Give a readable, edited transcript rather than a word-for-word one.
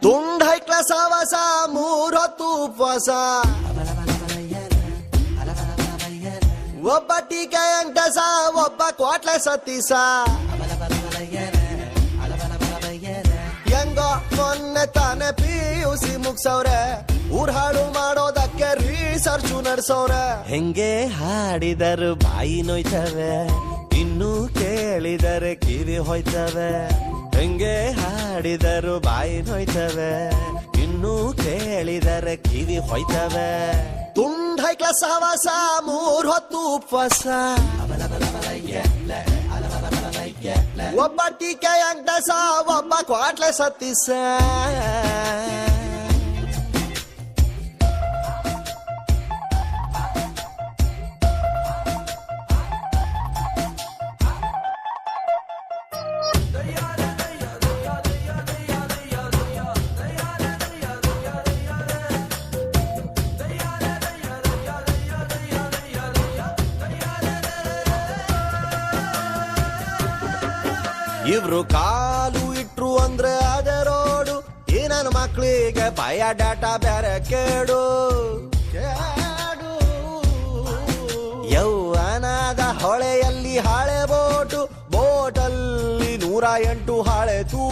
ತುಂಡ್ ಹೈಕ್ಲ ಸಾವಸ ಮೂರೊತ್ತು ಉಪವಾಸ ಒಬ್ಬ ಟೀಕೆ ಅಂಟಸ ಒಬ್ಬ ಕ್ವಾಟ್ಲೆ ಸತ್ತೀಸ ಹೆಂಗೋ ಮೊನ್ನೆ ತಾನೆ PUC ಮುಗ್ಸವ್ರೆ ಊರ್ ಹಾಳು ಮಾಡೋದಕ್ಕೆ ರಿಸರ್ಚ್ ನಡ್ಸವ್ರೆ ಹೆಂಗೆ ಹಾಡಿದರು ಬಾಯಿ ನೋಯ್ತವೆ ಇನ್ನು ಕೇಳಿದರೆ ಕಿವಿ ಹೋಯ್ತವೆ ಹೆಂಗೆ ಹಾಡಿದರು ಬಾಯಿ ನೋಯ್ತವೆ ಇನ್ನು ಕೇಳಿದರೆ ಕಿವಿ ಹೋಯ್ತವೆ ತುಂಡ್ ಹೈಕ್ಲ ಸಹವಾಸ ಮೂರ್ ಹೊತ್ತು ಉಪವಾಸ ಒಬ್ಬ ಟೀಕೆ ಅಂಟಸ ಒಬ್ಬ ಕ್ವಾಟ್ಲೆ ಸತ್ತೀಸ ಇವ್ರು ಕಾಲು ಇಟ್ರು ಅಂದ್ರೆ ಅದೇ ರೋಡು ಈ ನನ್ನ ಮಕ್ಳಿಗೆ ಬಯೋಡಾಟಾ ಬೇರೆ ಕೇಡು ಯೌವನದ ಹೊಳೆಯಲ್ಲಿ ಹಾಳೆ ಬೋಟಲ್ಲಿ 108 ಹಾಳೆ ತೂ